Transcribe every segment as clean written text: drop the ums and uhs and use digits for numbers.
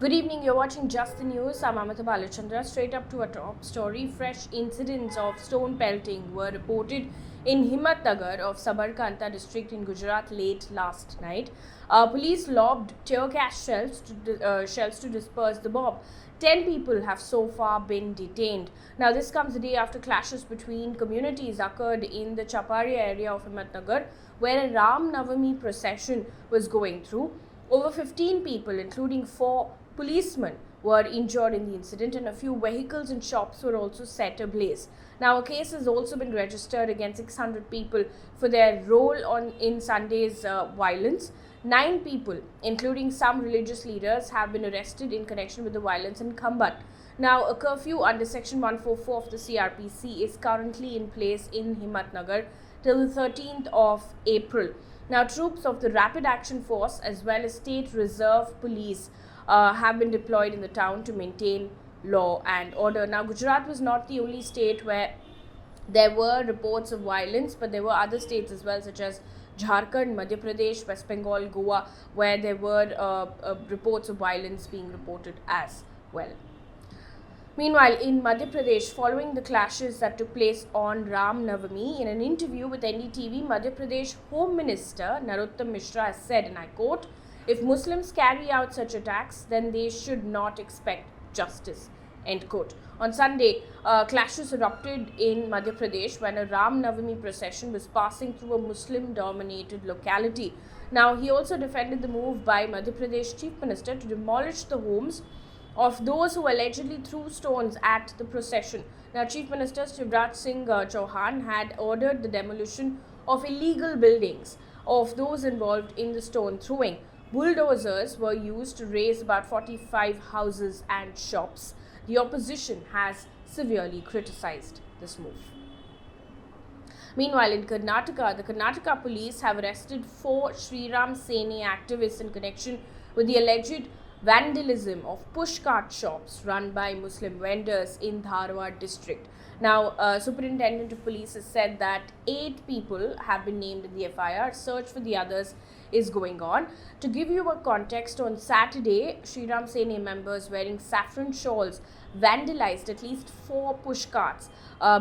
Good evening, you're watching Just the News. I'm Amita Balachandra. Straight up to a top story. Fresh incidents of stone pelting were reported in Himatnagar of Sabarkantha district in Gujarat late last night. Police lobbed tear gas shells to disperse the mob. 10 people have so far been detained. Now, this comes a day after clashes between communities occurred in the Chaparia area of Himatnagar, where a Ram Navami procession was going through. Over 15 people, including 4 policemen, were injured in the incident, and a few vehicles and shops were also set ablaze. Now, a case has also been registered against 600 people for their role in Sunday's violence. 9 people, including some religious leaders, have been arrested in connection with the violence in Khambat. Now, a curfew under Section 144 of the CRPC is currently in place in Himatnagar till the 13th of April. Now, troops of the Rapid Action Force as well as State Reserve Police have been deployed in the town to maintain law and order. Now, Gujarat was not the only state where there were reports of violence, but there were other states as well, such as Jharkhand, Madhya Pradesh, West Bengal, Goa, where there were reports of violence being reported as well. Meanwhile, in Madhya Pradesh, following the clashes that took place on Ram Navami, in an interview with NDTV, Madhya Pradesh Home Minister Narottam Mishra has said, and I quote, "If Muslims carry out such attacks, then they should not expect justice." End quote. On Sunday, clashes erupted in Madhya Pradesh when a Ram Navami procession was passing through a Muslim-dominated locality. Now, he also defended the move by Madhya Pradesh Chief Minister to demolish the homes of those who allegedly threw stones at the procession. Now, Chief Minister Shivraj Singh Chauhan had ordered the demolition of illegal buildings of those involved in the stone throwing. Bulldozers were used to raze about 45 houses and shops. The opposition has severely criticized this move. Meanwhile, in Karnataka, the Karnataka police have arrested 4 Sri Ram Sene activists in connection with the alleged vandalism of pushcart shops run by Muslim vendors in Dharwad district. Now, Superintendent of Police has said that 8 people have been named in the FIR. Search for the others is going on. To give you a context, on Saturday, Sri Ram Sene members wearing saffron shawls vandalized at least 4 pushcarts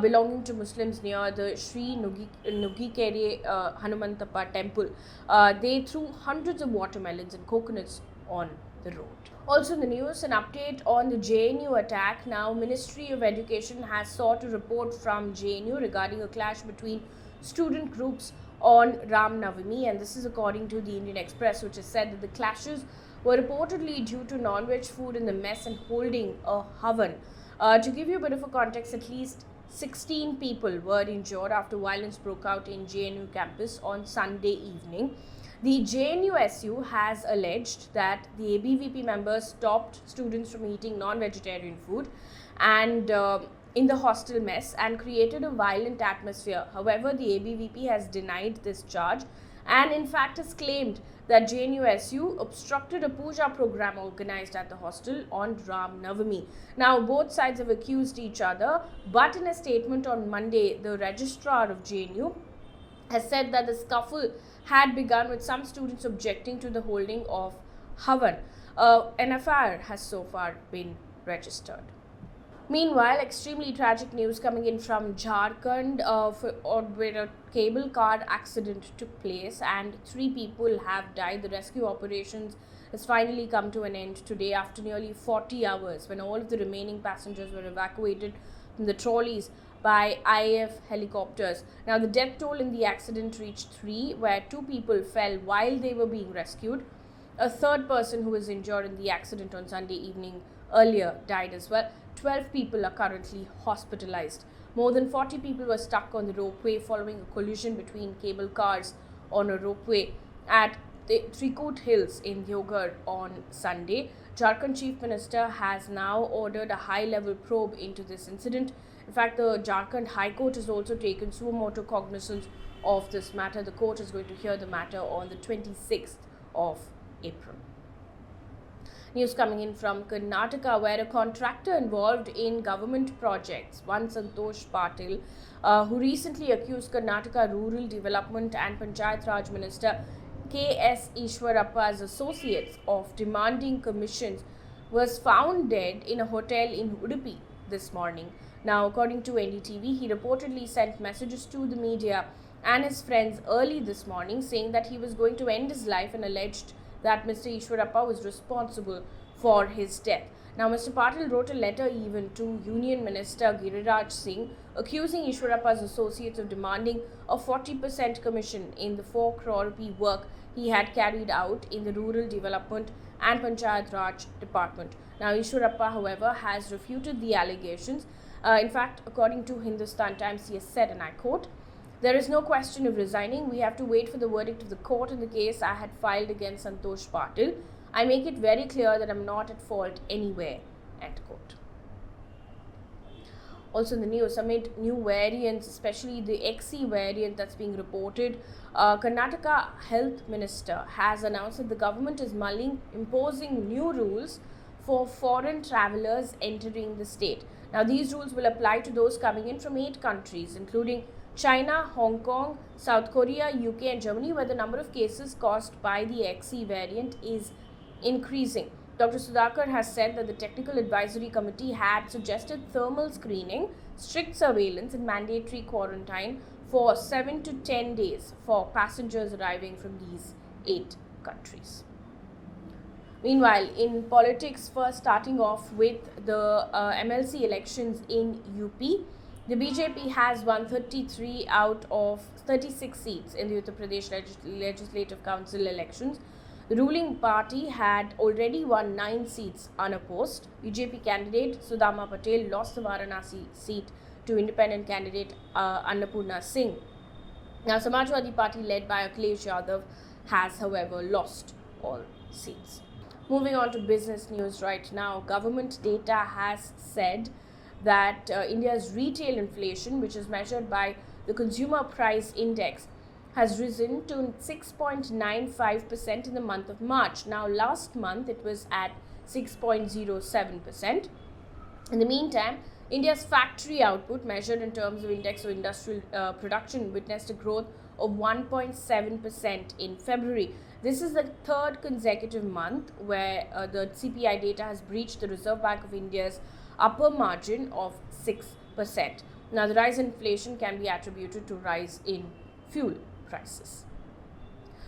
belonging to Muslims near the Sri Nugikere Hanumantappa temple. They threw hundreds of watermelons and coconuts on the road. Also in the news, an update on the JNU attack. Now, Ministry of Education has sought a report from JNU regarding a clash between student groups on Ram Navami, and this is according to the Indian Express, which has said that the clashes were reportedly due to non-veg food in the mess and holding a havan. To give you a bit of a context, at least 16 people were injured after violence broke out in JNU campus on Sunday evening. The JNUSU has alleged that the ABVP members stopped students from eating non-vegetarian food and in the hostel mess and created a violent atmosphere. However, the ABVP has denied this charge and in fact has claimed that JNUSU obstructed a puja program organized at the hostel on Ram Navami. Now, both sides have accused each other, but in a statement on Monday, the registrar of JNU has said that the scuffle had begun with some students objecting to the holding of havan. An FIR has so far been registered. Meanwhile, extremely tragic news coming in from Jharkhand where a cable car accident took place and 3 people have died. The rescue operations has finally come to an end today after nearly 40 hours when all of the remaining passengers were evacuated from the trolleys by IAF helicopters. Now, the death toll in the accident reached 3, where 2 people fell while they were being rescued. A third person who was injured in the accident on Sunday evening earlier died as well. 12 people are currently hospitalized. More than 40 people were stuck on the ropeway following a collision between cable cars on a ropeway at the Trikut Hills in Deoghar on Sunday. Jharkhand Chief Minister has now ordered a high-level probe into this incident. In fact, the Jharkhand High Court has also taken suo motu cognizance of this matter. The court is going to hear the matter on the 26th of April. News coming in from Karnataka, where a contractor involved in government projects, one Santosh Patil, who recently accused Karnataka Rural Development and Panchayat Raj Minister K S Eshwarappa's associates of demanding commissions was found dead in a hotel in Udupi this morning. Now, according to NDTV, he reportedly sent messages to the media and his friends early this morning saying that he was going to end his life and alleged that Mr. Eshwarappa was responsible for his death. Now, Mr. Patil wrote a letter even to Union Minister Giriraj Singh accusing Eshwarappa's associates of demanding a 40% commission in the 4 crore rupee work he had carried out in the Rural Development and Panchayat Raj Department. Now, Eshwarappa, however, has refuted the allegations. In fact, according to Hindustan Times, he has said, and I quote, "There is no question of resigning. We have to wait for the verdict of the court in the case I had filed against Santosh Patil. I make it very clear that I am not at fault anywhere." End quote. Also in the news, amid new variants, especially the XE variant that's being reported, Karnataka Health Minister has announced that the government is mulling imposing new rules for foreign travellers entering the state. Now, these rules will apply to those coming in from 8 countries, including China, Hong Kong, South Korea, UK and Germany, where the number of cases caused by the XE variant is increasing. Dr. Sudhakar has said that the Technical Advisory Committee had suggested thermal screening, strict surveillance and mandatory quarantine for 7 to 10 days for passengers arriving from these 8 countries. Meanwhile, in politics, first starting off with the MLC elections in UP, the BJP has won 33 out of 36 seats in the Uttar Pradesh Legislative Council elections. The ruling party had already won 9 seats unopposed. BJP candidate Sudama Patel lost the Varanasi seat to independent candidate Annapurna Singh. Now, Samajwadi Party led by Akhilesh Yadav has, however, lost all seats. Moving on to business news right now, government data has said that India's retail inflation, which is measured by the Consumer Price Index, has risen to 6.95% in the month of March. Now, last month it was at 6.07%. In the meantime, India's factory output, measured in terms of index of industrial production, witnessed a growth of 1.7% in February. This is the 3rd consecutive month where the CPI data has breached the Reserve Bank of India's upper margin of 6%. Now, the rise in inflation can be attributed to rise in fuel prices.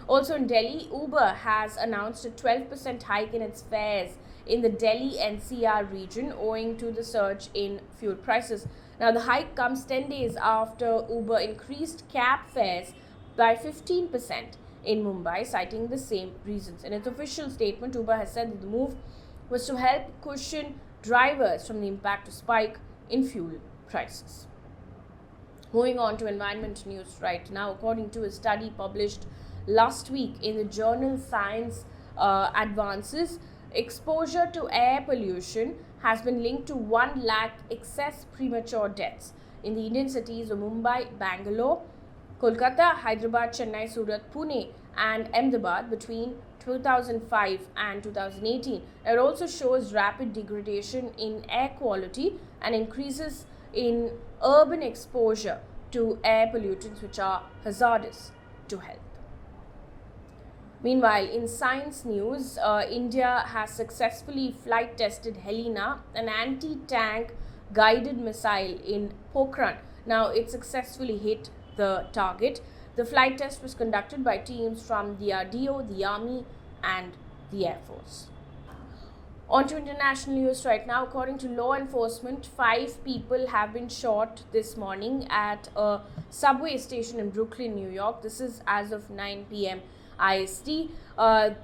Also in Delhi, Uber has announced a 12% hike in its fares in the Delhi-NCR region owing to the surge in fuel prices. Now, the hike comes 10 days after Uber increased cab fares by 15% in Mumbai, citing the same reasons. In its official statement, Uber has said that the move was to help cushion drivers from the impact of spike in fuel prices. Moving on to environment news right now, according to a study published last week in the journal Science Advances, exposure to air pollution has been linked to 1 lakh excess premature deaths in the Indian cities of Mumbai, Bangalore, Kolkata, Hyderabad, Chennai, Surat, Pune and Ahmedabad between 2005 and 2018. It also shows rapid degradation in air quality and increases in urban exposure to air pollutants which are hazardous to health. Meanwhile, in science news, India has successfully flight tested Helina, an anti-tank guided missile in Pokhran. Now, it successfully hit the target. The flight test was conducted by teams from the DRDO, the Army and the Air Force. On to international news right now. According to law enforcement, 5 people have been shot this morning at a subway station in Brooklyn, New York. This is as of 9 p.m. IST. And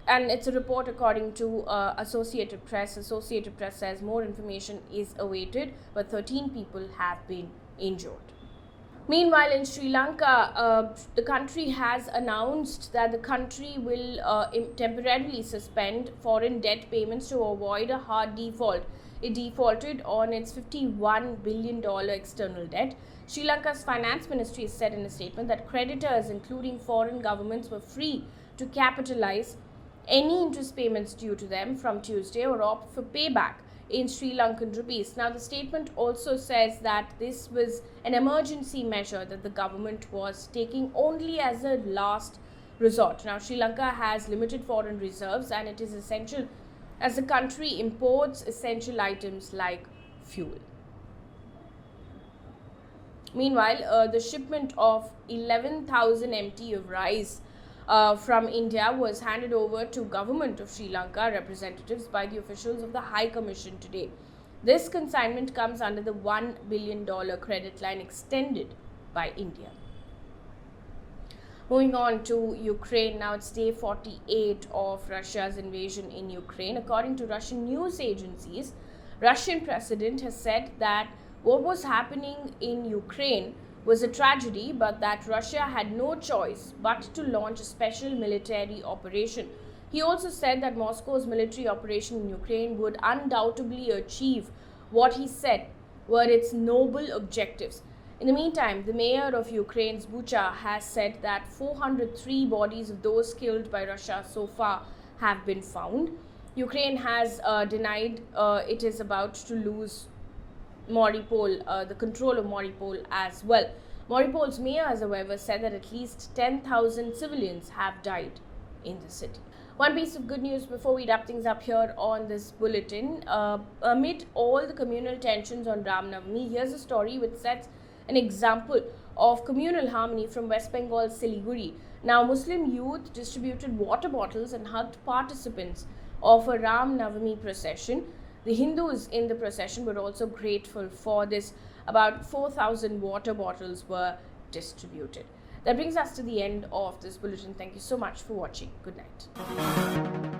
it's a report according to Associated Press. Associated Press says more information is awaited, but 13 people have been injured. Meanwhile, in Sri Lanka, the country has announced that the country will temporarily suspend foreign debt payments to avoid a hard default. It defaulted on its $51 billion external debt. Sri Lanka's finance ministry said in a statement that creditors, including foreign governments, were free to capitalize any interest payments due to them from Tuesday or opt for payback in Sri Lankan rupees. Now, the statement also says that this was an emergency measure that the government was taking only as a last resort. Now, Sri Lanka has limited foreign reserves and it is essential as the country imports essential items like fuel. Meanwhile, the shipment of 11,000 MT of rice from India was handed over to government of Sri Lanka representatives by the officials of the High Commission today. This consignment comes under the $1 billion credit line extended by India. Moving on to Ukraine, now it's day 48 of Russia's invasion in Ukraine. According to Russian news agencies, Russian president has said that what was happening in Ukraine was a tragedy, but that Russia had no choice but to launch a special military operation. He also said that Moscow's military operation in Ukraine would undoubtedly achieve what he said were its noble objectives. In the meantime, the mayor of Ukraine's Bucha has said that 403 bodies of those killed by Russia so far have been found. Ukraine has denied it is about to lose Mariupol, the control of Mariupol as well. Mariupol's mayor has, however, said that at least 10,000 civilians have died in the city. One piece of good news before we wrap things up here on this bulletin. Amid all the communal tensions on Ram Navami, here's a story which sets an example of communal harmony from West Bengal's Siliguri. Now, Muslim youth distributed water bottles and hugged participants of a Ram Navami procession. The Hindus in the procession were also grateful for this. About 4,000 water bottles were distributed. That brings us to the end of this bulletin. Thank you so much for watching. Good night.